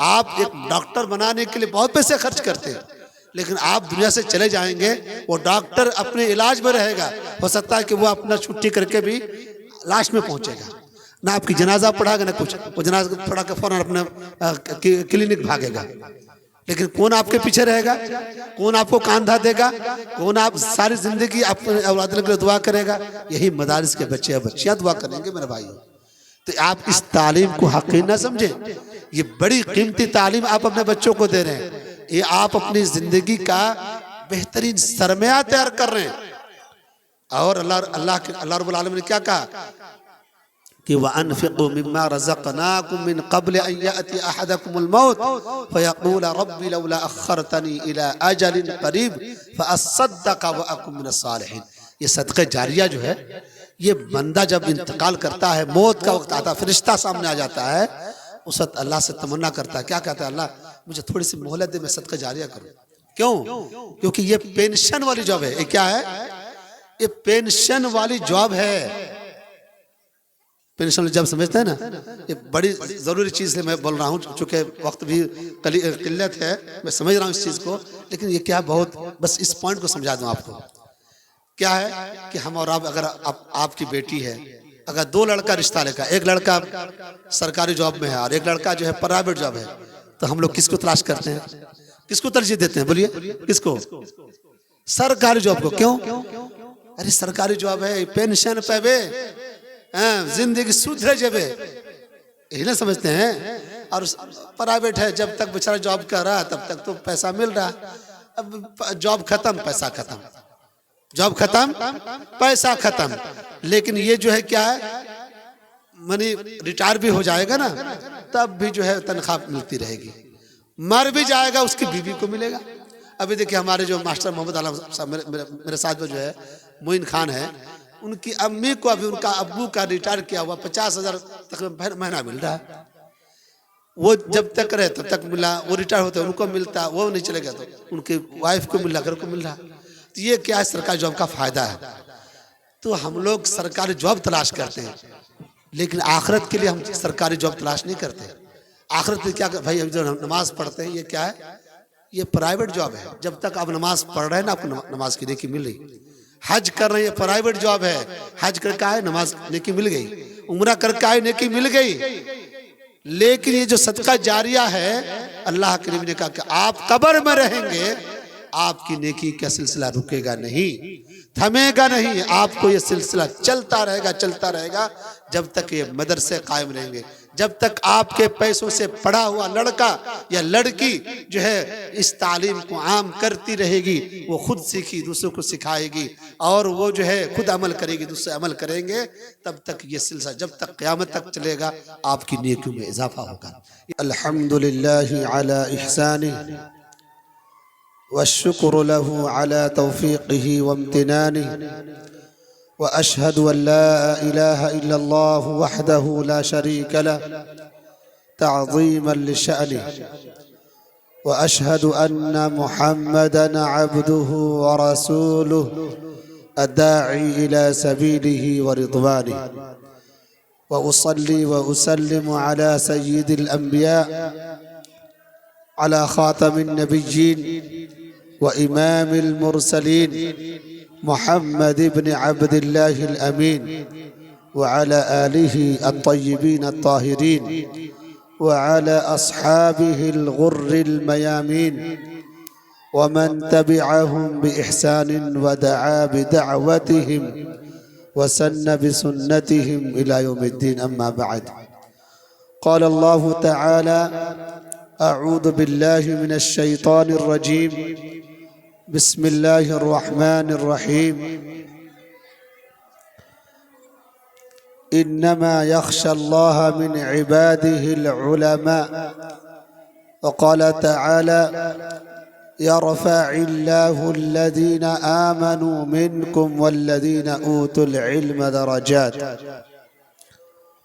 आप एक डॉक्टर बनाने के लिए बहुत पैसे खर्च करते हैं, लेकिन आप दुनिया से चले जाएंगे, वो डॉक्टर अपने इलाज में रहेगा, हो सकता है कि वो अपना छुट्टी करके भी लास्ट में पहुंचेगा, ना आपकी जनाजा पढ़ाएगा ना कुछ, वो जनाजा पढ़ा के फौरन अपने क्लिनिक भागेगा। लेकिन कौन आपके पीछे रहेगा, कौन आपको कांधा देगा, कौन आप सारी जिंदगी अपने औलाद के लिए दुआ करेगा? यही मदारिस के बच्चे और बच्चियां दुआ करेंगे मेरे भाई। तो आप इस तालीम को हकीर ना समझे, ये बड़ी कीमती तालीम आप अपने बच्चों को दे रहे हैं, ये आप अपनी जिंदगी का बेहतरीन सरमाया तैयार कर रहे हैं। और अल्लाह रब्बुल आलमीन ने क्या कहा कि वअनफिक़ू मिम्मा रज़क़नाकुम मिन क़ब्ल अन याअति अहदकुमुल मौत फ़यक़ूल रब्बी लौला अख़्ख़रतनी इला अजलिन क़रीब फ़अस्सद्दक़ व अकुन मिनस सालिहीन। ये सदक़े जारिया जो है, ये बंदा जब इंतकाल करता है, मौत का वक्त आता है, फरिश्ता सामने आ जाता है, उस वक्त अल्लाह से तमन्ना करता है, क्या कहता है? अल्लाह मुझे थोड़ी सी मोहलत दे, मैं सदक़े जारिया करूँ। क्यों? क्योंकि ये पेंशन वाली जॉब है। ये क्या है? ये पेंशन वाली जॉब है। पेंशन जब समझते हैं ना, ये बड़ी जरूरी चीज है। मैं बोल रहा हूँ, चूंकि वक्त भी किल्लत है, मैं समझ रहा हूँ इस चीज को, लेकिन ये क्या बहुत बस इस पॉइंट को समझा दूं आपको। क्या है कि हम और आप, अगर आपकी बेटी है, अगर दो लड़का रिश्ता लेकर, एक लड़का सरकारी जॉब में है और एक लड़का जो है प्राइवेट जॉब है, तो हम लोग किसको तलाश करते हैं, किसको तरजीह देते हैं? बोलिए किसको? सरकारी जॉब को। क्यों? अरे सरकारी जॉब है, पेंशन पे जिंदगी सुधरे जेबे, यही ना समझते हैं। और प्राइवेट है, जब तक बेचारा जॉब कर रहा है तब तक तो पैसा मिल रहा है, अब जॉब खत्म पैसा खत्म, जॉब खत्म पैसा खत्म। लेकिन ये जो है क्या है, मनी रिटायर भी हो जाएगा ना, तब भी जो है तनख्वाह मिलती रहेगी, मर भी जाएगा उसकी बीवी को मिलेगा। अभी देखिए हमारे जो मास्टर मोहम्मद आलम साहब मेरे साथ में जो है मोइन खान है, उनकी अम्मी को अभी उनका अब्बू का रिटायर किया हुआ 50,000 तक महीना मिल रहा है। वो जब तक रहे तब तक मिला, वो रिटायर होते उनको मिलता, वो नहीं चले गया तो उनकी वाइफ को मिल रहा, घर को मिल रहा। तो ये क्या है, सरकारी जॉब का फायदा है। तो हम लोग सरकारी जॉब तलाश करते हैं, लेकिन आखिरत के लिए हम सरकारी जॉब तलाश नहीं करते। आखिरत में क्या भाई, जो नमाज पढ़ते हैं, ये क्या है? ये प्राइवेट जॉब है। जब तक आप नमाज पढ़ रहे हैं ना, आपको नमाज की नेकी मिल रही। हज कर रहे हैं, प्राइवेट जॉब है, हज करके आए, नमाज नेकी मिल गई, उम्रा करके आए, नेकी मिल गई। लेकिन ये जो सदका जारिया है, अल्लाह के नबी ने कहा कि आप कब्र में रहेंगे, आपकी नेकी का सिलसिला रुकेगा नहीं, थमेगा नहीं, आपको ये सिलसिला चलता रहेगा जब तक ये मदरसे कायम रहेंगे, जब तक आपके पैसों से पढ़ा हुआ लड़का या लड़की जो है इस तालीम को आम करती रहेगी, वो खुद सीखी दूसरों को सिखाएगी, और वो जो है खुद अमल करेगी, दूसरे अमल करेंगे, तब तक ये सिलसिला जब तक क़यामत तक चलेगा, आपकी नेकियों में इजाफा होगा। अल्हम्दुलिल्लाहि अला इहसानिही वश्शुक्रु लहू अला तौफीक़िही व इम्तिनानिही व अशहदु अन ला इलाहा इल्लल्लाह वहदहु ला शरीका लह तअज़ीमन लिशअनिही व अशहदु अन्ना मुहम्मदन अब्दुहु व रसूलुहु अद्दाई इला सबीलिही व रिज़वानिही व उसल्ली व उसल्लिमु अला सय्यिदिल अंबिया अला खातमिन नबिय्यीन व इमामिल मुरसलीन मुहम्मद इब्न अब्दिल्लाहिल अमीन व अला आलिही अत्तय्यिबीन अत्ताहिरीन व अला अस्हाबिहिल गुर्रिल मयामीन व मन तबिअहुम बिइहसान व दआ बिदअवतिहिम व सन्न बिसुन्नतिहिम इला यौमिद्दीन। अम्मा बअद। क़ाल अल्लाहु तआला अऊज़ु बिल्लाहि मिनश शैतानिर रजीम बिस्मिल्लाहिर रहमानिर रहीम इन्नमा यख्शल्लाह मिन इबादिहिल उलमा व क़ाल तआला यरफ़अिल्लाहु अल्लज़ीना आमनू मिनकुम वल्लज़ीना ऊतुल इल्म दरजात।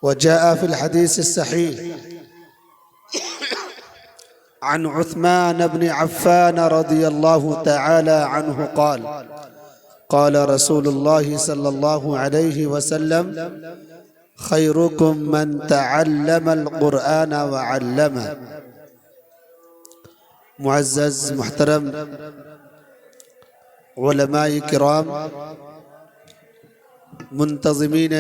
व जाअ फ़िल हदीसिस सहीह अन उस्मान बिन अफ़्फ़ान रज़ियल्लाहु तआला अन्हु क़ाल क़ाल रसूलुल्लाह सल्लल्लाहु अलैहि वसल्लम खैरुकुम मन तअल्लमल क़ुरआन व अल्लमह मुअज़्ज़ज़ मुहतरम उलमाए किराम, मुंतज़िमीन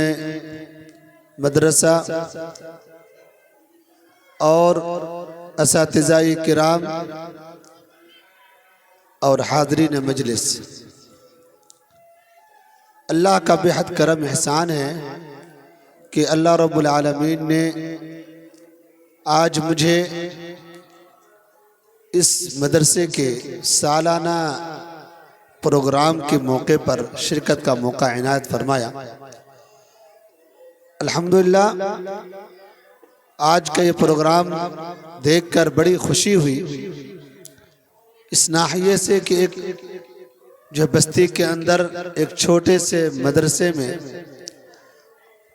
मदरसा और असातिज़ाए किराम और हाज़रीन मजलिस, अल्लाह का बेहद करम एहसान है कि अल्लाह रब्बुल आलमीन ने आज मुझे इस मदरसे के सालाना प्रोग्राम के मौके पर शिरकत का मौका इनायत फरमाया। अल्हम्दुलिल्लाह, आज का ये प्रोग्राम देखकर बड़ी खुशी हुई, इस नाहिये से कि एक जो बस्ती के अंदर एक छोटे से मदरसे में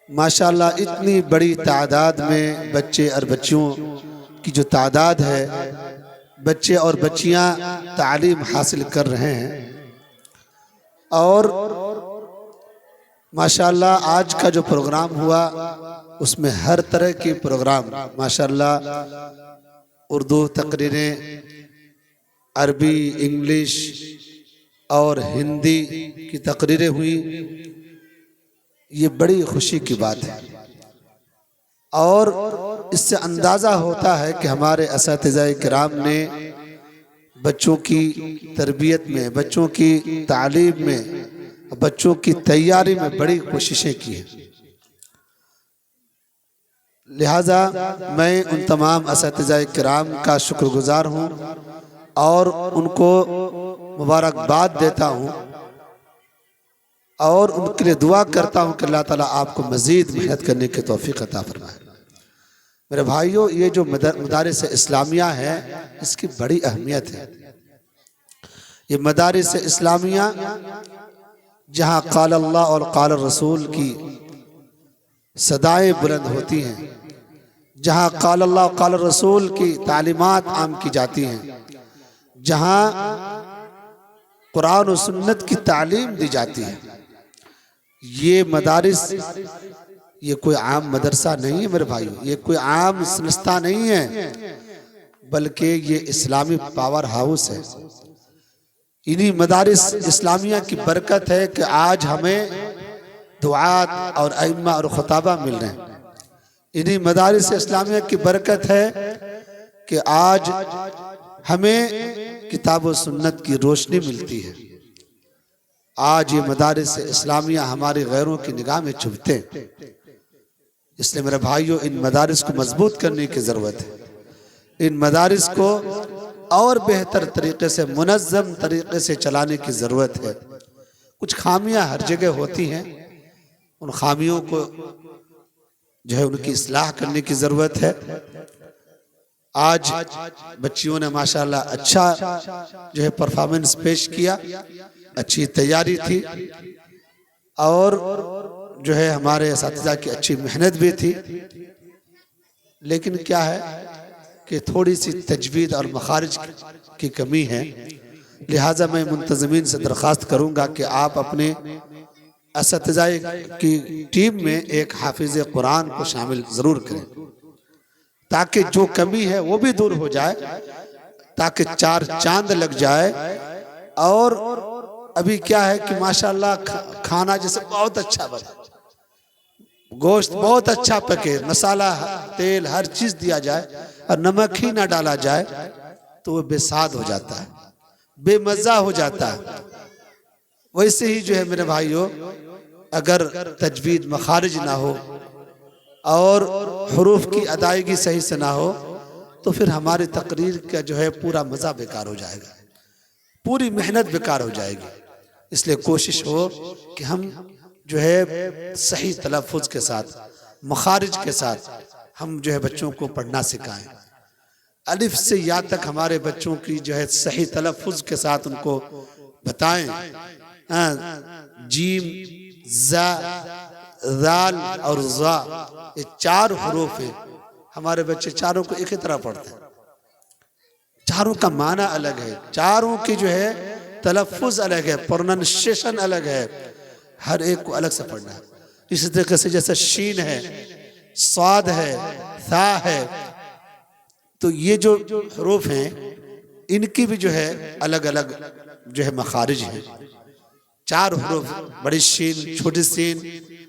माशाअल्लाह इतनी बड़ी तादाद में बच्चे और बच्चियों की जो तादाद है, बच्चे और बच्चियां तालीम हासिल कर रहे हैं। और माशाअल्लाह आज का जो प्रोग्राम हुआ उसमें हर तरह के प्रोग्राम माशाअल्लाह, उर्दू तकरीरें, अरबी, इंग्लिश और हिंदी की तकरीरें हुई। ये बड़ी खुशी की बात है और इससे अंदाज़ा होता है कि हमारे असातिज़ाए किराम ने बच्चों की तरबियत में, बच्चों की तालीम में, बच्चों की तैयारी में बड़ी कोशिशें की हैं। लिहाजा मैं उन तमाम असातिज़ाए किराम का शुक्रगुजार हूँ और उनको मुबारकबाद देता हूँ और उनके लिए दुआ करता हूँ कि अल्लाह ताला आपको मज़ीद मेहनत करने की तौफीक अता फरमाए। मेरे भाइयों, ये जो मदारिस इस्लामिया है इसकी बड़ी अहमियत है। ये मदारिस इस्लामिया जहाँ क़ाल अल्लाह और क़ाल रसूल की सदाएं बुलंद होती हैं, जहाँ क़ाल अल्लाह और क़ाल रसूल की तालीमात आम की जाती हैं, जहाँ कुरान और सुन्नत की तालीम दी जाती है, ये मदारिस, ये कोई आम मदरसा नहीं है मेरे भाइयों, ये कोई आम संस्था नहीं है, बल्कि ये इस्लामी पावर हाउस है। इन्हीं मदारिस इस्लामिया की बरकत है कि आज हमें दुआत और अइम्मा और खुताबा मिल रहे हैं। इन्हीं मदारिस इस्लामिया की बरकत है कि आज हमें किताब और सुन्नत की रोशनी मिलती है। आज ये मदारिस इस्लामिया हमारे गैरों की निगाह में चुभते हैं। इसलिए मेरे भाइयों, इन मदारिस को मजबूत करने की ज़रूरत है। इन मदारिस को और बेहतर तरीके से, मुनज़्ज़म तरीके से चलाने की ज़रूरत है। कुछ खामियां हर जगह होती हैं, उन खामियों को जो है उनकी इस्लाह करने की ज़रूरत है। आज बच्चियों ने माशाअल्लाह अच्छा जो है परफॉर्मेंस पेश किया, अच्छी तैयारी थी और जो है हमारे असातिज़ा की अच्छी मेहनत भी थी। लेकिन क्या है कि थोड़ी सी तजवीद और मखारिज की कमी है। लिहाजा मैं मुंतज़मीन से दरख्वास्त करूंगा कि आप अपने असातिज़ा की टीम में एक हाफिज़ कुरान को शामिल ज़रूर करें, ताकि जो कमी है वो भी दूर हो जाए, ताकि चार चांद लग जाए। और अभी क्या है कि माशाअल्लाह खाना जैसे बहुत अच्छा बने, गोश्त बहुत अच्छा पके, मसाला, तेल, हर चीज दिया जाए और नमक ही ना डाला जाए तो वो बेसाद हो जाता है, बेमज़ा हो जाता है। वैसे ही जो है मेरे भाइयों, अगर तजवीद मखारिज ना हो और हुरूफ की अदायगी सही से ना हो तो फिर हमारी तकरीर का जो है पूरा मज़ा बेकार हो जाएगा, पूरी मेहनत बेकार हो जाएगी। इसलिए कोशिश हो कि हम जो है सही तलफ़ुज़ के साथ, मखारिज के साथ हम जो है बच्चों को पढ़ना सिखाएं। अलिफ से या तक हमारे बच्चों की जो है सही तलफ़ुज़ के साथ उनको बताएं। जीम, जा, दाल और ज़ा, ये चार हुरूफ हैं। हमारे बच्चे चारों को एक ही तरह पढ़ते हैं, चारों का माना अलग है, चारों की जो है तलफ़ुज़ अलग है, प्रोनाउंसिएशन अलग है, हर एक को अलग से पढ़ना है। इसी तरीके से जैसे शीन है, स्वाद है, था है, तो ये जो हरूफ हैं इनकी भी जो है अलग अलग जो है मखारिज हैं। 4 हरूफ, बड़ी शीन, छोटी शीन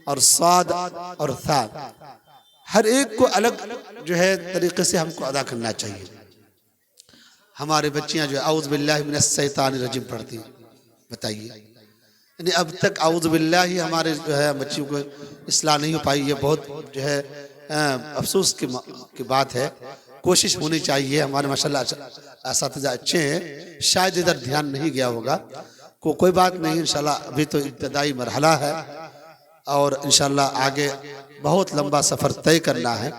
और साद और था, हर एक को अलग जो है तरीके से हमको अदा करना चाहिए। हमारे बच्चियां जो है औज़ बिल्लाहि मिनश शैतानिर रजीम पढ़ती हैं, बताइए। यानी अब तक औज़ बिल्लाहि हमारे जो है बच्चियों को इस्लाह नहीं हो पाई। ये बहुत जो है अफसोस की बात है। कोशिश होनी चाहिए। हमारे माशाल्लाह असातिज़ा अच्छे हैं, शायद इधर ध्यान नहीं गया होगा। कोई बात नहीं, इंशाल्लाह अभी तो इब्तदाई मरहला है और इंशाल्लाह आगे बहुत लंबा सफ़र तय करना है।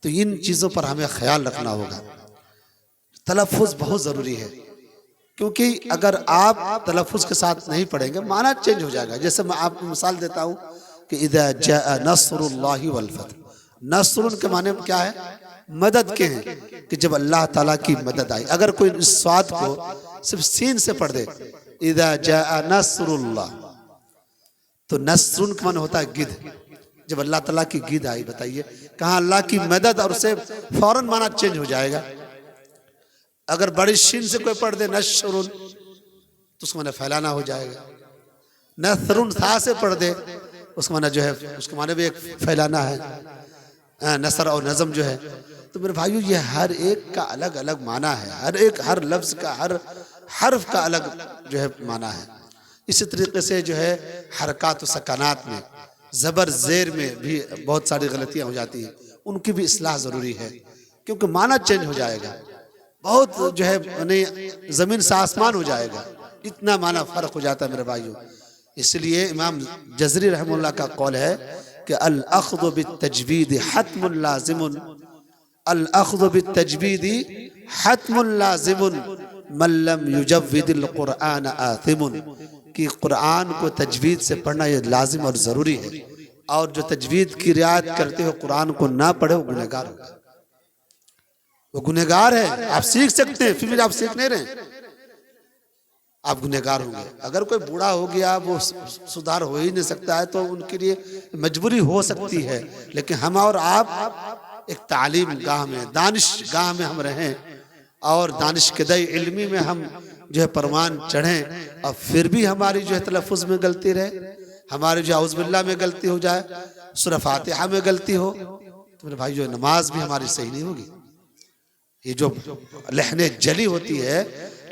तो इन चीज़ों पर हमें ख्याल रखना होगा। तलफ़ुज़ बहुत ज़रूरी है, क्योंकि अगर आप तलफ़ुज़ के साथ नहीं पढ़ेंगे माना चेंज हो जाएगा। जैसे मैं आपको मिसाल देता हूँ कि इज़ा जाअ नस्रुल्लाहि वल फतह, नस्रुन के माने क्या है? मदद के हैं, कि जब अल्लाह ताला की मदद आई। अगर कोई इस स्वाद को सिर्फ सीन से पढ़ दे, इज़ा जाअ नस्रुल्लाह, तो नस्रुन का माने होता है गिद्ध। जब अल्लाह ताला की गिद्ध आई, बताइए कहाँ अल्लाह की मदद, और उसे फौरन माना चेंज हो जाएगा। अगर बड़ी शीन से कोई पढ़ दे नश्रुन, तो उसका माना फैलाना हो जाएगा। नसरुन था से पढ़ दे, उसका माना जो है उसका माना भी एक फैलाना है। नसर और नज़म जो है, तो मेरे भाइयों ये हर एक का अलग अलग माना है। हर लफ्ज़ का, हर हर्फ का अलग जो है माना है। इसी तरीके से जो है हरकात व सकनात में, ज़बर ज़ेर में भी बहुत सारी गलतियाँ हो जाती हैं, उनकी भी इस्लाह ज़रूरी है, क्योंकि माना चेंज हो जाएगा। बहुत जो है यानी ज़मीन से आसमान हो जाएगा, इतना माना फ़र्क हो जाता है मेरे भाइयों। इसलिए इमाम जज़री रहमतुल्लाह का कौल है कि अल अख़्ज़ु बित्तजवीद हत्मुन लाज़िमुन, अल अख़्ज़ु बित्तजवीद हत्मुन लाज़िमुन मन लम युजव्विदिल क़ुरआन आथिमुन, कि कुरान को तजवीद से पढ़ना ये लाजिम और ज़रूरी है, और जो तजवीद की रियायत करते हो कुरान को ना पढ़े वो गुनहगार होगा। वो गुनहगार है। आप सीख सकते हैं, फिर भी आप सीख नहीं रहे, आप गुनहगार होंगे। अगर कोई बूढ़ा हो गया, वो सुधार हो ही नहीं सकता है, तो उनके लिए मजबूरी हो सकती है। लेकिन हम और आप एक तालीम गाह में, दानिश गाह में हम रहें, और दानिश क़दई इल्मी में हम जो है परवान चढ़ें, और फिर भी हमारी जो है तलफ़ुज़ में गलती रहे, हमारे जो औज़ बिल्लाह में गलती हो जाए, सूरह फातिहा में गलती हो, तो मेरे भाई जो नमाज भी हमारी सही नहीं होगी। ये जो लहने जली होती है,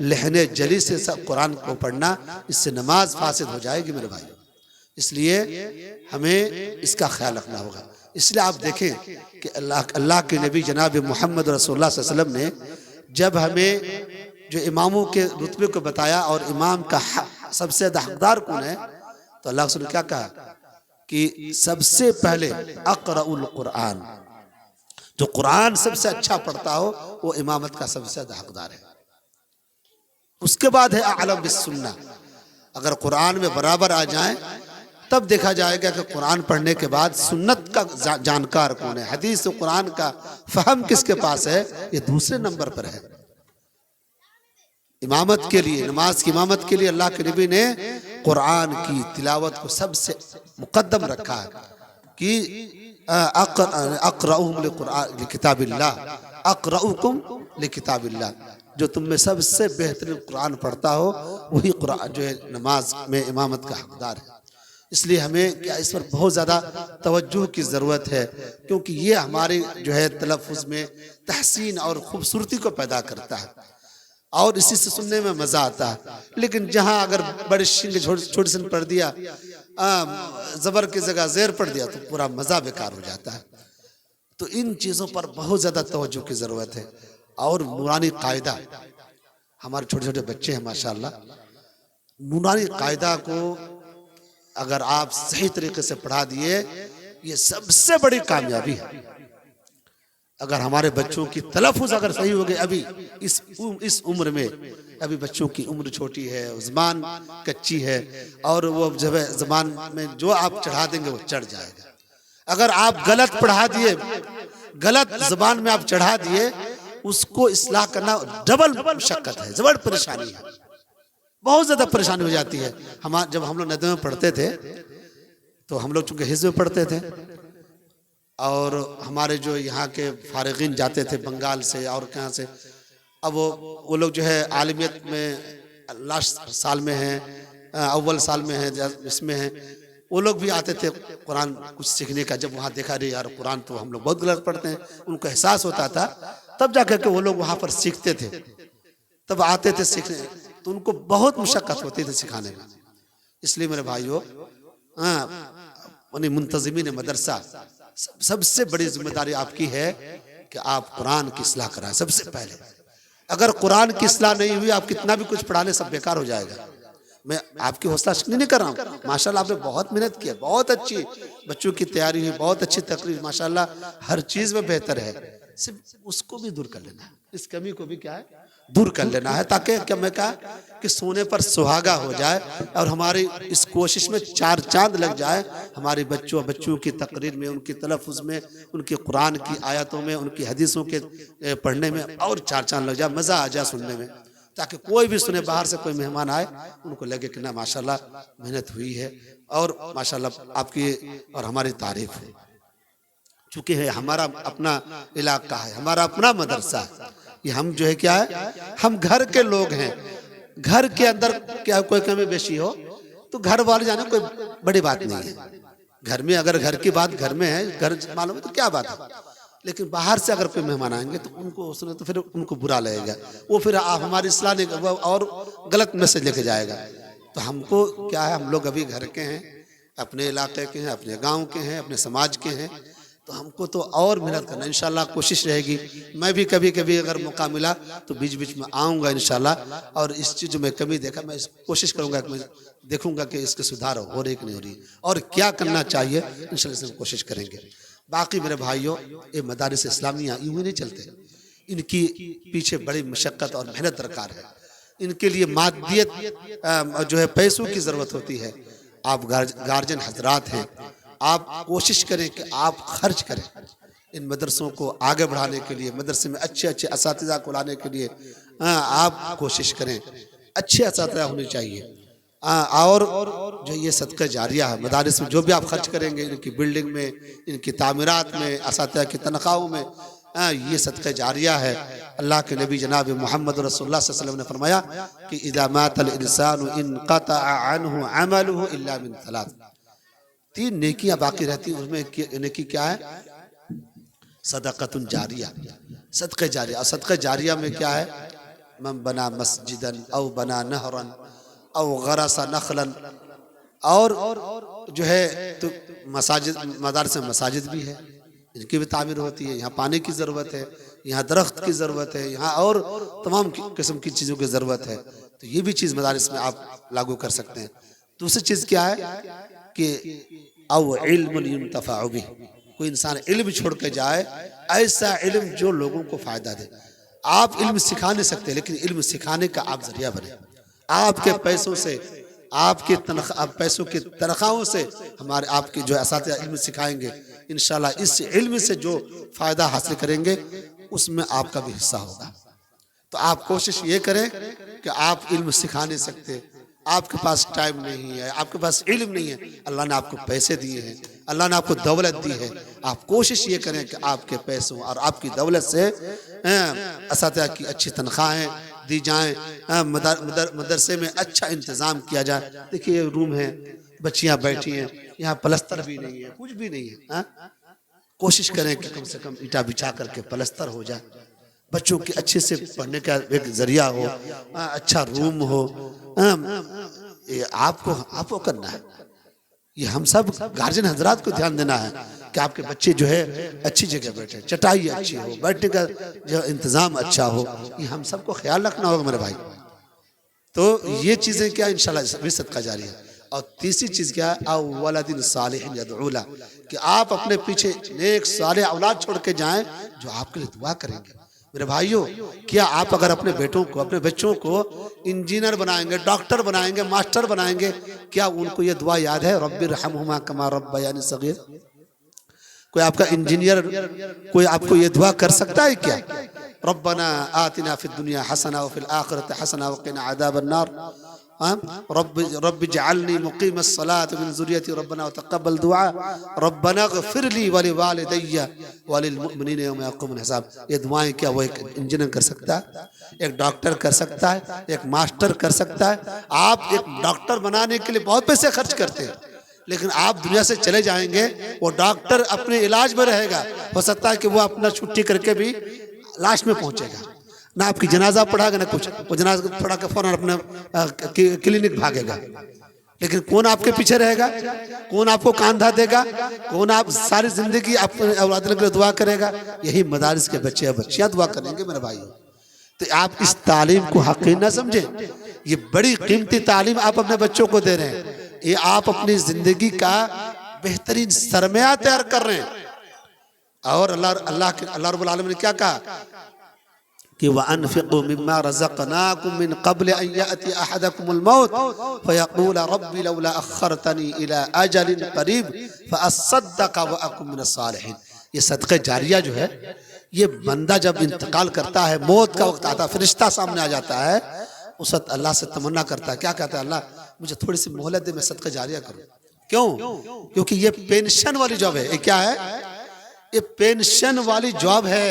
लहने जली से सब कुरान को पढ़ना, इससे नमाज फासिद हो जाएगी मेरे भाई। इसलिए हमें इसका ख्याल रखना होगा। इसलिए आप देखें कि अल्लाह के नबी जनाब मोहम्मद रसूलुल्लाह सल्लल्लाहु अलैहि वसल्लम ने जब हमें जो इमामों के रुतबे को बताया और इमाम का सबसे ज़्यादा हकदार कौन है, तो अल्लाह ने क्या कहा कि सबसे पहले अक़रउल कुरान, जो कुरान सबसे अच्छा पढ़ता हो वो इमामत का सबसे ज़्यादा हकदार है। उसके बाद है आलम बिस्सुन्ना। अगर कुरान में बराबर आ जाए तब देखा जाएगा कि कुरान पढ़ने के बाद सुन्नत का जानकार कौन है, हदीस और कुरान का फहम किसके पास है, ये दूसरे नंबर पर है। इमामत के लिए, नमाज की इमामत के लिए अल्लाह के नबी ने कुरान की तिलावत को सबसे मुकद्दम रखा है कि अक़रउहुम लिकिताबिल्लाह, अक़रउकुम लिकिताबिल्लाह, जो तुम में सबसे बेहतरीन कुरान पढ़ता हो वही कुरान जो है नमाज में इमामत का हकदार है। इसलिए हमें क्या इस पर बहुत ज़्यादा तवज्जो की ज़रूरत है, क्योंकि ये हमारे जो है तलफ़ुज़ में तहसीन और ख़ूबसूरती को पैदा करता है, और इसी से सुनने में मज़ा आता है। लेकिन जहाँ अगर बड़े शीन छोटे सन पढ़ दिया, ज़बर की जगह ज़ेर पढ़ दिया, तो पूरा मज़ा बेकार हो जाता है। तो इन चीज़ों पर बहुत ज़्यादा तवज्जो की ज़रूरत है। और नूरानी कायदा, हमारे छोटे छोटे बच्चे हैं माशाल्लाह, नूरानी कायदा को अगर आप सही तरीके से पढ़ा दिए, ये सबसे बड़ी कामयाबी है। अगर हमारे बच्चों की तलफ़ुज़ अगर सही हो गई, अभी इस उम्र में, अभी बच्चों की उम्र छोटी है, ज़बान कच्ची है, और वो जब ज़बान में जो आप चढ़ा देंगे वो चढ़ जाएगा। अगर आप गलत पढ़ा दिए, गलत ज़बान में आप चढ़ा दिए, उसको इस्लाह करना डबल मशक्क़त है, जबर परेशानी है, बहुत ज़्यादा परेशानी हो जाती है। जब हम लोग नदे में पढ़ते थे, तो हम लोग चूँकि हिज़्ब में पढ़ते थे, और हमारे जो यहाँ के फारिगीन जाते थे बंगाल से और कहाँ से, अब वो लोग जो है आलिमियत में लास्ट साल में हैं, अव्वल साल में हैं, इसमें हैं, वो लोग भी आते थे कुरान कुछ सीखने का। जब वहाँ देखा रे यार कुरान तो हम लोग बहुत गलत पढ़ते हैं, उनको एहसास होता था, तब जाकर के वो लोग वहाँ पर सीखते थे, तब आते थे सीखने। तो उनको बहुत मुशक्कत होती थी सिखाने में। इसलिए मेरे भाइयों, मुंतजिमीन मदरसा, सबसे बड़ी जिम्मेदारी आपकी है कि आप कुरान की इस्लाह कराएं सबसे पहले। अगर कुरान की इस्लाह नहीं हुई, आप कितना भी कुछ पढ़ाने सब बेकार हो जाएगा। मैं आपकी हौसला अफजाई नहीं कर रहा हूँ, माशाल्लाह आपने बहुत मेहनत की है, बहुत अच्छी बच्चों की तैयारी हुई, बहुत अच्छी तकरीर, माशाल्लाह हर चीज में बेहतर है। सिर्फ उसको भी दूर कर लेना है, इस कमी को भी क्या है दूर कर लेना है, ताकि क्या मैं कहा कि सोने पर सुहागा हो जाए और हमारी इस कोशिश में चार चांद लग जाए। हमारे बच्चों की तकरीर में, उनकी तलफ़ुज़ में, उनकी कुरान की आयतों में, उनकी हदीसों के पढ़ने में और चार चांद लग जाए, मज़ा आ जाए सुनने में, ताकि कोई भी सुने, बाहर से कोई मेहमान आए उनको लगे कि ना माशाल्लाह मेहनत हुई है और माशाल्लाह आपकी और हमारी तारीफ है। चूँकि है हमारा अपना इलाका है, हमारा अपना मदरसा है, ये हम जो है क्या है, हम घर के लोग हैं। घर के अंदर क्या कोई कमी बेशी हो तो घर वाले जाने कोई बड़ी बात नहीं है। घर में अगर घर की बात घर में है, घर मालूम है तो क्या बात है, लेकिन बाहर से अगर कोई मेहमान आएंगे तो उनको सुने तो फिर उनको बुरा लगेगा, वो फिर आप हमारी इस्लाह नहीं और गलत मैसेज लेके जाएगा। तो हमको क्या है, हम लोग अभी घर के हैं, अपने इलाके के हैं, अपने गांव के हैं, अपने समाज के हैं, तो हमको तो और मेहनत करना इंशाल्लाह कोशिश रहेगी। मैं भी कभी कभी अगर मौका मिला तो बीच बीच में आऊँगा इंशाल्लाह, और इस चीज़ में कमी देखा मैं कोशिश करूँगा कि मैं देखूँगा कि इसके सुधार हो रही कि नहीं हो रही और क्या करना चाहिए, इंशाल्लाह से कोशिश करेंगे। बाकी मेरे भाइयों, ये मदारिस इस्लामिया यूँ ही नहीं चलते, इनकी पीछे बड़ी मशक्क़त और मेहनत दरकार है। इनके लिए मादियत जो है पैसों की ज़रूरत होती है। आप गार्जियन हजरात हैं, आप कोशिश करें कि आप खर्च करें इन मदरसों को आगे बढ़ाने के लिए, मदरसे में अच्छे अच्छे असातिज़ा को लाने के लिए आप कोशिश करें, अच्छे असातिज़ा होने चाहिए। और जो ये सदका जारिया है, मदारिस में जो भी आप खर्च करेंगे, इनकी बिल्डिंग में, इनकी तामीरात में, असातिज़ा की तनख्वाहों में, ये सदका जारिया है। अल्लाह के नबी जनाब मोहम्मद रसूलुल्लाह सल्लल्लाहु अलैहि वसल्लम ने फरमाया कि इज़ा मातल इंसानु इनक़तअ अन्हु अमलुहु इल्ला मिन सलास, तीन नेकियां बाकी रहती हैं, उसमें नेकी क्या है, सदक़तुन जारिया, सदक़े जारिया। और सदक़े जारिया में क्या है, मन बना मस्जिदन औ बना नहरन औ गरसा नखलन, और जो है तो मसाजिद, मदारिस में मसाजिद भी है, इनकी भी तामीर होती है। यहाँ पानी की ज़रूरत है, यहाँ दरख्त की ज़रूरत है, यहाँ और तमाम किस्म की चीज़ों की ज़रूरत है। तो ये भी चीज़ मदारिस में आप लागू कर सकते हैं। दूसरी चीज़ क्या है कि अव इल्मुन युंतफ़अ बिह, कोई इंसान इल्म छोड़ के जाए, ऐसा इल्म जो लोगों को फ़ायदा दे। आप इल्म सिखा नहीं सकते, लेकिन इल्म सिखाने का आप जरिया बने। आपके पैसों से, आपके पैसों की तनख्वाहों से हमारे आपके जो असातिज़ा इल्म सिखाएंगे, इंशाल्लाह इस इल्म से जो फ़ायदा हासिल करेंगे उसमें आपका भी हिस्सा होगा। तो आप कोशिश ये करें कि आप इल्म सिखा नहीं सकते, आपके पास टाइम नहीं है, आपके पास इल्म नहीं है, अल्लाह ने आपको पैसे दिए हैं, अल्लाह ने आपको दौलत दी है, आप कोशिश ये करें कि आपके पैसों और आपकी दौलत से असातिज़ा की अच्छी तनख्वाहें दी जाएं, मदरसे में अच्छा इंतज़ाम किया जाए। देखिए ये रूम है, बच्चियां बैठी हैं, यहाँ प्लस्तर भी नहीं है, कुछ भी नहीं है। कोशिश करें कि कम से कम ईटा बिछा करके प्लस्तर हो जाए, बच्चों की अच्छे से पढ़ने का एक जरिया हो, अच्छा रूम हो। ये आपको करना है, ये हम सब गार्जियन हजरात को ध्यान देना है कि आपके बच्चे जो है अच्छी जगह बैठे, चटाई अच्छी हो, बैठने का जो इंतज़ाम अच्छा हो, ये हम सबको ख्याल रखना होगा मेरे भाई। तो ये चीज़ें क्या इंशाल्लाह भी सदका जारी है। और तीसरी चीज़ क्या है, औ वलदिन सालिहिन यदऊ ला, कि आप अपने पीछे नेक सालेह औलाद छोड़ के जाएं जो आपके लिए दुआ करेंगे। मेरे भाइयों, क्या आप अगर अपने बेटों को, अपने बच्चों को इंजीनियर बनाएंगे, डॉक्टर बनाएंगे, मास्टर बनाएंगे, क्या उनको ये दुआ याद है, रब्बिरहमहुमा कमा रब्बयानी सगीर? कोई आपका इंजीनियर, कोई आपको ये दुआ कर सकता है क्या, रब्बना आतिना फिद दुनिया हसना व फिल आखिरति हसना व क़िना अज़ाबन नार? रब्बि जअलनी मुक़ीमस्सलाति मिन ज़ुर्रिय्यति रब्बना व तक़ब्बल दुआ रब्बना इग़फ़िर ली व लिवालिदैया व लिलमुमिनीना यौम यक़ूमुल हिसाब। ये दुआएं क्या वो एक इंजीनियर कर सकता है, एक डॉक्टर कर सकता है, एक मास्टर कर सकता है। आप एक डॉक्टर बनाने के लिए बहुत पैसे खर्च करते हैं, लेकिन आप दुनिया से चले जाएंगे, वो डॉक्टर अपने इलाज में रहेगा, हो सकता है कि वो अपना छुट्टी करके भी लास्ट में पहुंचेगा, ना आपकी जनाजा पढ़ाएगा ना कुछ, वो जनाजा पढ़ा के फौरन अपने क्लिनिक भागेगा। लेकिन कौन आपके पीछे रहेगा, कौन आपको कांधा देगा, कौन आप सारी जिंदगी अपने औलाद के लिए दुआ करेगा? यही मदारिस के बच्चे और बच्चियां दुआ करेंगे मेरे भाइयों। तो आप इस तालीम को हक़ीर ना समझें, ये बड़ी कीमती तालीम आप अपने बच्चों को दे रहे हैं। ये आप अपनी जिंदगी का बेहतरीन सरमाया तैयार कर रहे हैं। और अल्लाह रब्बुल आलमीन ने क्या कहा कि वअन्फ़िक़ू मिम्मा रज़क़नाकुम मिन क़ब्ल अन यअति अहदकुमुल मौत फ़यक़ूल रब्बी लौला अख़्ख़रतनी इला अजलिन क़रीब फ़अस्सद्दक़ व अकुन मिनस सालिहीन। ये सदक़े जारिया जो है, ये बंदा जब इंतकाल करता है, मौत का वक्त आता है, फरिश्ता सामने आ जाता है, उस वक्त अल्लाह से तमन्ना करता है, क्या कहता है? अल्लाह मुझे थोड़ी सी मोहलत दे, मैं सदका जारिया करूं। क्यों? क्योंकि ये पेंशन वाली जॉब है। ये क्या है? ये पेंशन वाली जॉब है।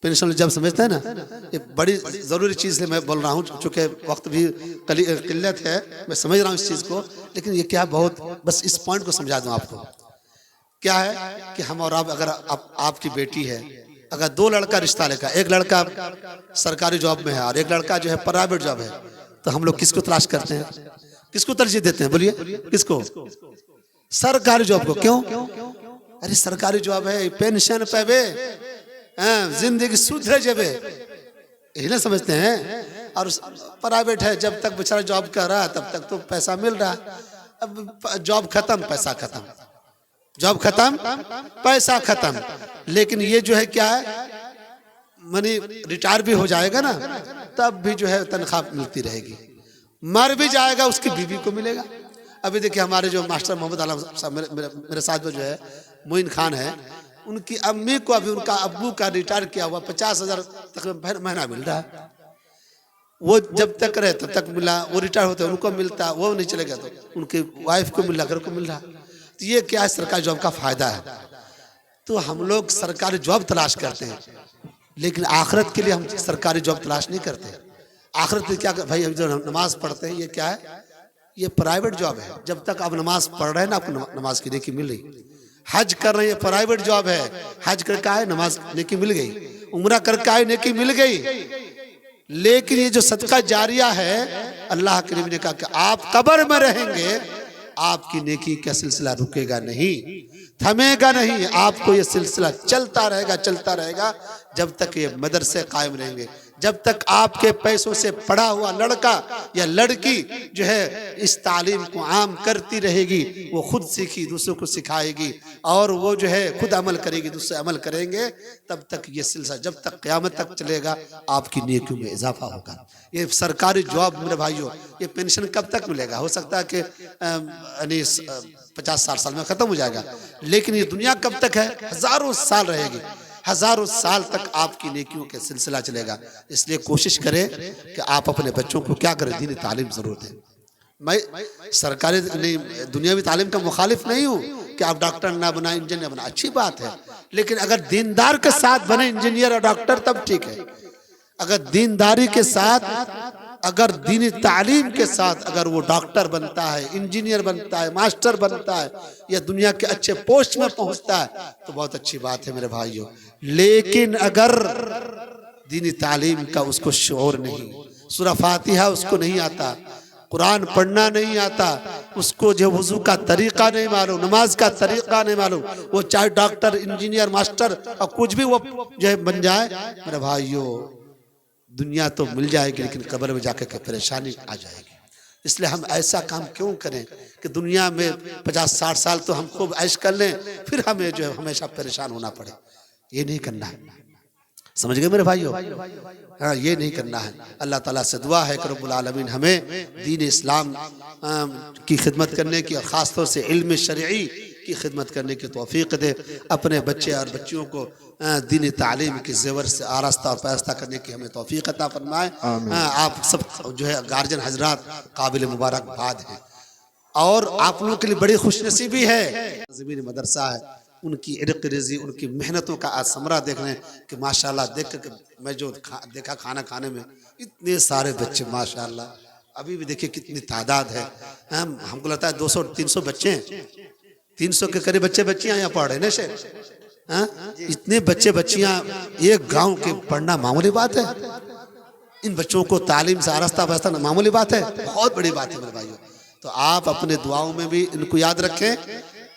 पेंशन जब समझते हैं ना, ये बड़ी जरूरी चीज है। मैं बोल रहा हूँ चूंकि वक्त भी किल्लत है, मैं समझ रहा हूँ इस चीज को, लेकिन ये क्या बहुत बस इस पॉइंट को समझा दूं आपको। क्या है कि हम और आप, अगर आपकी बेटी है, अगर दो लड़का रिश्ता लेकर, एक लड़का सरकारी जॉब में है और एक लड़का जो है प्राइवेट जॉब है, तो हम लोग किसको तलाश करते हैं, किसको तरजीह देते हैं? बोलिए किसको? सरकारी जॉब को। क्यों? अरे सरकारी जॉब है, पेंशन पे जिंदगी सुधरे जेबे, यही ना समझते हैं। और प्राइवेट है, जब तक बेचारा जॉब कर रहा है तब तक तो पैसा मिल रहा है, अब जॉब खत्म पैसा खत्म, जॉब खत्म पैसा खत्म। लेकिन ये जो है क्या है, मनी रिटायर भी हो जाएगा ना, तब भी जो है तनख्वाह मिलती रहेगी, मर भी जाएगा उसकी बीवी को मिलेगा। अभी देखिए हमारे जो मास्टर मोहम्मद आलम साहब मेरे साथ में जो है मोइन खान है, उनकी अम्मी को अभी उनका अब्बू का रिटायर किया हुआ 50,000 तकरीबन महीना मिल रहा है। वो जब तक रहे तब तक मिला, वो रिटायर होते उनको मिलता, वो नहीं चलेगा तो उनकी वाइफ को मिल रहा, घर को मिल रहा। तो ये क्या है, सरकारी जॉब का फायदा है। तो हम लोग सरकारी जॉब तलाश करते हैं, लेकिन आखिरत के लिए हम सरकारी जॉब तलाश नहीं करते। आखिरत में क्या भाई, हम जो नमाज पढ़ते हैं, ये क्या है, ये प्राइवेट जॉब है। जब तक आप नमाज पढ़ रहे हैं ना, आपको नमाज की नेकी मिल रही। हज कर रहे हैं, प्राइवेट जॉब है, हज करके आए नमाज नेकी मिल गई, उम्रा करके आए नेकी मिल गई। लेकिन ये जो सदका जारिया है, अल्लाह के नबी ने कहा कि आप कब्र में रहेंगे, आपकी नेकी का सिलसिला रुकेगा नहीं, थमेगा नहीं, आपको ये सिलसिला चलता रहेगा जब तक ये मदरसे कायम रहेंगे, जब तक आपके पैसों से पढ़ा हुआ लड़का या लड़की जो है इस तालीम को आम करती रहेगी, वो खुद सीखी दूसरों को सिखाएगी, और वो जो है खुद अमल करेगी, दूसरे अमल करेंगे, तब तक ये सिलसिला जब तक क़यामत तक चलेगा, आपकी नेकियों में इजाफा होगा। ये सरकारी जॉब मेरे भाइयों, ये पेंशन कब तक मिलेगा? हो सकता है कि 50-60 साल में खत्म हो जाएगा, लेकिन ये दुनिया कब तक है? हजारों साल रहेगी, हजारों साल तक आपकी नेकियों के सिलसिला चलेगा। इसलिए कोशिश करें कि आप अपने बच्चों को क्या करें, दीनी तालीम जरूर दें। मैं सरकारी नहीं, दुनियावी तालीम का मुखालिफ नहीं हूँ कि आप डॉक्टर ना बनाए, इंजीनियर बनाए, अच्छी बात है, लेकिन अगर दीनदार के साथ बने इंजीनियर और डॉक्टर तब ठीक है। अगर दीनदारी के साथ, अगर दीनी तालीम के साथ अगर वो डॉक्टर बनता है, इंजीनियर बनता है, मास्टर बनता है, या दुनिया के अच्छे पोस्ट में पहुंचता है, तो बहुत अच्छी बात है मेरे भाइयों। लेकिन अगर दीनी तालीम का उसको शऊर नहीं, सूरह फातिहा उसको नहीं आता, कुरान पढ़ना नहीं आता, उसको जो वुजू का तरीका नहीं मालूम, नमाज का तरीका नहीं मालूम, वो चाहे डॉक्टर, इंजीनियर, मास्टर और कुछ भी वो जो है बन जाए, मेरे भाइयों दुनिया तो मिल जाएगी, लेकिन कब्र में जाकर के परेशानी आ जाएगी। इसलिए हम ऐसा काम क्यों करें कि दुनिया में 50-60 साल तो हम खूब ऐश कर लें, फिर हमें जो है हमेशा परेशान होना पड़े। ये नहीं करना है, समझ गए मेरे भाइयों? हाँ, ये नहीं करना है। अल्लाह ताला से दुआ है कि रब्बुल आलमीन हमें दीन इस्लाम की खिदमत करने की, और ख़ास तौर से इल्म शरई की खिदमत करने की तौफीक दे, अपने बच्चे और बच्चियों को दीनी तालीम के ज़ेवर से आरास्ता और पैरास्ता करने की हमें तौफीक अता फरमाए। आप सब जो है गार्जियन हजरात काबिल मुबारकबाद हैं और आप लोगों के लिए बड़ी खुशनसीबी है। ज़मीनी मदरसा है, उनकी इर्क़ रिज़ी, उनकी मेहनतों का आज समरा देख रहे हैं कि माशाल्लाह देख कर मैं जो देखा खाना खाने में इतने सारे बच्चे माशाल्लाह, अभी भी देखिए कितनी तादाद है। हमको लगता है 200-300 बच्चे हैं, 300 के करीब बच्चियाँ यहाँ पढ़ रहे हैं ना। इतने बच्चे बच्चियाँ एक गांव के पढ़ना मामूली बात है? इन बच्चों को तालीम से आरास्ता वास्ता मामूली बात है? बहुत बड़ी बात है मेरे भाइयों। तो आप अपने दुआओं में भी इनको याद रखें,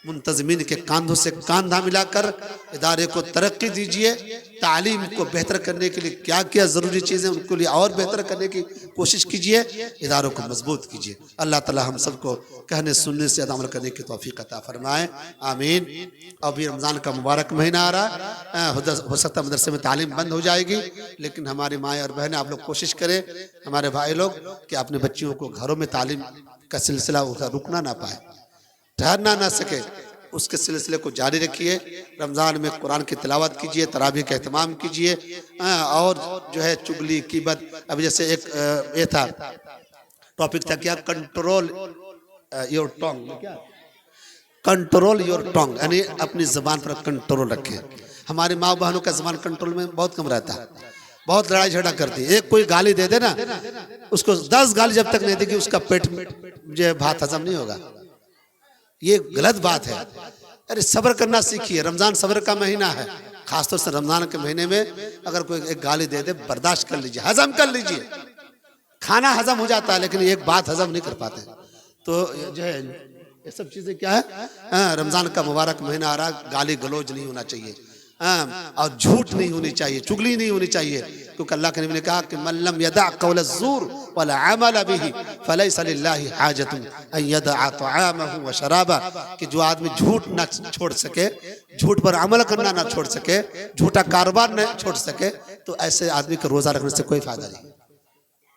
मुंतज़मीन के कांधों से कांधा मिलाकर इदारे को तरक्की दीजिए। तालीम को बेहतर करने के लिए क्या क्या ज़रूरी चीज़ें उनके लिए और बेहतर करने की कोशिश कीजिए, इदारों को मजबूत कीजिए। अल्लाह ताला हम सबको कहने सुनने से अमल करने की तौफीक अता फरमाए, आमीन। अभी रमज़ान का मुबारक महीना आ रहा है, हो सकता है मदरसे में तालीम बंद हो जाएगी, लेकिन हमारी माएँ और बहनें आप लोग कोशिश करें, हमारे भाई लोग, कि अपने बच्चियों को घरों में तालीम का सिलसिला रुकना ना पाए, ठहरना ना सके, उसके सिलसिले को जारी रखिए। रमज़ान में कुरान की तिलावत कीजिए, तरावी का एहतमाम कीजिए, और जो है चुगली कीबत, अभी जैसे एक ये था टॉपिक था क्या, कंट्रोल योर टंग, क्या कंट्रोल योर टंग, यानी अपनी ज़बान पर कंट्रोल रखें। हमारी माँ बहनों का ज़बान कंट्रोल में बहुत कम रहता है, बहुत लड़ाई झगड़ा करती है। एक कोई गाली दे दे ना, उसको 10 गाली जब तक नहीं देगी उसका पेट जो है भात हजम नहीं होगा। ये गलत बात है। अरे सब्र करना सीखिए, रमज़ान सब्र का महीना है, खासतौर से रमज़ान के महीने में अगर कोई एक गाली दे दे बर्दाश्त कर लीजिए, हजम कर लीजिए। खाना हजम हो जाता है लेकिन एक बात हजम नहीं कर पाते। तो जो है ये सब चीज़ें क्या है, रमज़ान का मुबारक महीना आ रहा, गाली गलौज नहीं होना चाहिए, और झूठ नहीं होनी चाहिए, चुगली नहीं होनी चाहिए, क्योंकि अल्लाह के नबी ने कहा कि मल्लम यदा कौल ज़ूर वल अमल बिही फलैसा लिल्लाहि हाजतुन अन यदअ तआमहु व शराबा, कि जो आदमी झूठ ना छोड़ सके, झूठ पर अमल करना ना छोड़ सके, झूठा कारोबार न छोड़ सके, तो ऐसे आदमी का रोज़ा रखने से कोई फायदा नहीं।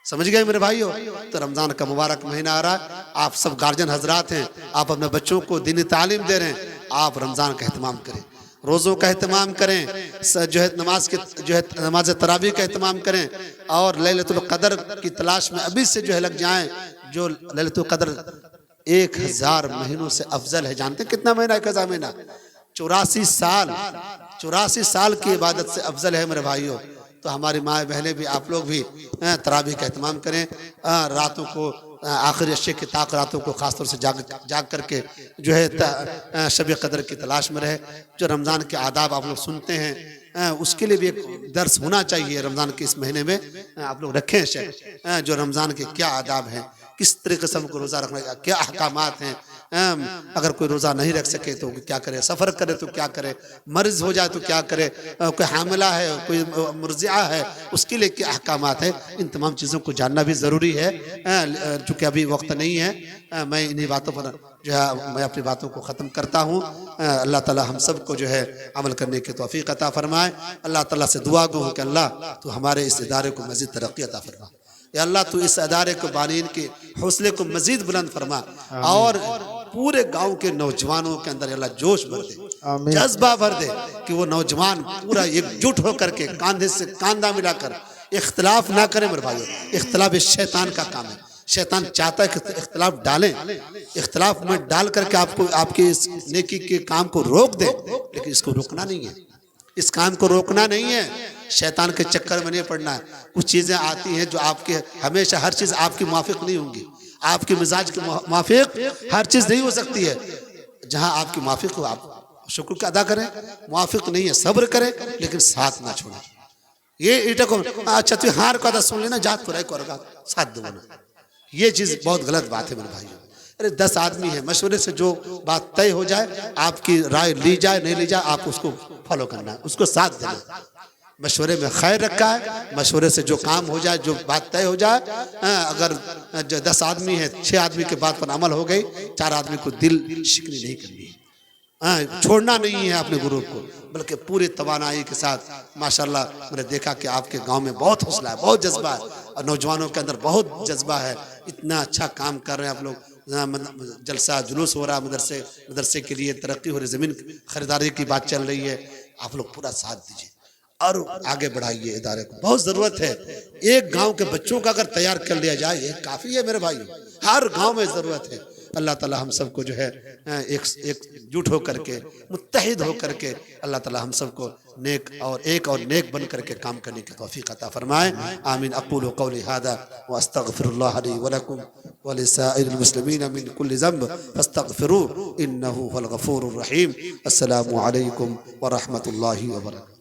समझ गए मेरे भाइयों? तो रमज़ान का मुबारक महीना आ रहा है, आप सब गार्जियन हजरात हैं, आप अपने बच्चों को दीनी तालीम दे रहे हैं, आप रमज़ान का एहतमाम करें, रोज़ों का एहतमाम करें, जो है नमाज के जो है नमाज तरावी का एहतमाम करें, और लैलतुल क़द्र की तलाश में अभी से जो है लग जाएं। जो लैलतुल क़द्र 1000 महीनों से अफजल है। जानते हैं कितना महीना? 1000 महीना, 84 साल की इबादत से अफजल है मेरे भाइयों। तो हमारी माँ बहनें भी, आप लोग भी तरावी का एहतमाम करें, रातों को आखिरी अशे की ताक रातों को ख़ासतौर से जाग करके जो है शब क़द्र की तलाश में रहे। जो रमज़ान के आदाब आप लोग सुनते हैं, उसके लिए भी एक दर्स होना चाहिए रमज़ान के इस महीने में। आप लोग रखें शेख, जो रमज़ान के क्या आदाब हैं, किस तरीके से हमको रोज़ा रखना, क्या अहकामात हैं, अगर कोई रोज़ा नहीं रख सके तो क्या करे, सफ़र करे तो क्या करे, मर्ज़ हो जाए तो क्या करे, कोई हामिला है, कोई मुर्ज़िआ है, उसके लिए क्या अहकामात है, इन तमाम चीज़ों को जानना भी ज़रूरी है। चूँकि अभी वक्त नहीं है, मैं इन्हीं बातों पर जो है मैं अपनी बातों को ख़त्म करता हूँ। अल्लाह ताला हम सब को जो है अमल करने की तौफ़ीक़ अता फ़रमाए। अल्लाह ताला से दुआ गो हूँ कि अल्लाह तो हमारे इस इदारे को मज़ीद तरक्की अता फ़रमा, या अल्लाह तू इस अदारे को बानीन के हौसले को मज़ीद बुलंद फरमा, और पूरे गांव के नौजवानों के अंदर अल्लाह जोश भर दे, जज्बा भर दे, कि वो नौजवान पूरा एकजुट होकर के कांधे से कांधा मिलाकर इख्तिलाफ ना करें मेरे भाइयों। इख्तिलाफ शैतान का काम है, शैतान चाहता है कि इख्तिलाफ डालें, इख्तिलाफ में डाल करके आपको आपके इस नेकी के काम को रोक दे, लेकिन इसको रोकना नहीं है, इस काम को रोकना नहीं है, शैतान के चक्कर में नहीं पड़ना है। कुछ चीज़ें आती हैं जो आपके, हमेशा हर चीज़ आपकी मुआफिक नहीं होंगी, आपके मिजाज के मुआफिक हर चीज़ नहीं हो सकती है। जहाँ आपकी मुआफिक हो आप शुक्र का अदा करें, मुआफिक नहीं है सब्र करें, लेकिन साथ ना छोड़ें। ये इटा को अच्छा तू हार का सुन लेना, जात तो रहेगा साथ दो ना, ये चीज़ बहुत गलत बात है मेरे भाई। अरे 10 आदमी है, मशवरे से जो बात तय हो जाए, आपकी राय ली जाए नहीं ली जाए, आप उसको फॉलो करना है, उसको साथ देना। मशवरे में खैर रखा है, मशवरे से जो काम हो जाए, जो बात तय हो जाए। अगर जो 10 आदमी है, 6 आदमी के बात पर अमल हो गई, 4 आदमी को दिल शिकनी नहीं करनी है, छोड़ना नहीं है अपने ग्रुप को, बल्कि पूरी तवानाई के साथ। माशाल्लाह मैंने देखा कि आपके गांव में बहुत हौसला है, बहुत जज्बा है, और नौजवानों के अंदर बहुत जज्बा है, इतना अच्छा काम कर रहे हैं आप लोग। जलसा जुलूस हो रहा, मदरसे मदरसे के लिए तरक्की हो रही, ज़मीन खरीदारी की बात चल रही है, आप लोग पूरा साथ दीजिए और आगे बढ़ाइए इदारे को। बहुत ज़रूरत है, एक गांव के बच्चों का अगर तैयार कर लिया जाए ये काफ़ी है मेरे भाई, हर गांव में ज़रूरत है। अल्लाह ताला हम सबको जो है एकजुट होकर के, मुत्तहिद होकर के अल्लाह ताला हम सबको नेक और नेक बन करके काम करने की तौफीक अता फरमाए। आमीन। अक़ूलु क़ौली हाज़ा व अस्तग़फ़िरुल्लाह ली व लकुम व लिसाइरिल मुस्लिमीन मिन कुल्लि ज़ंब फस्तग़फ़िरूहु इन्नहु हुवल गफ़ूरुर रहीम। अस्सलामु अलैकुम व रहमतुल्लाहि व बरकातुहू।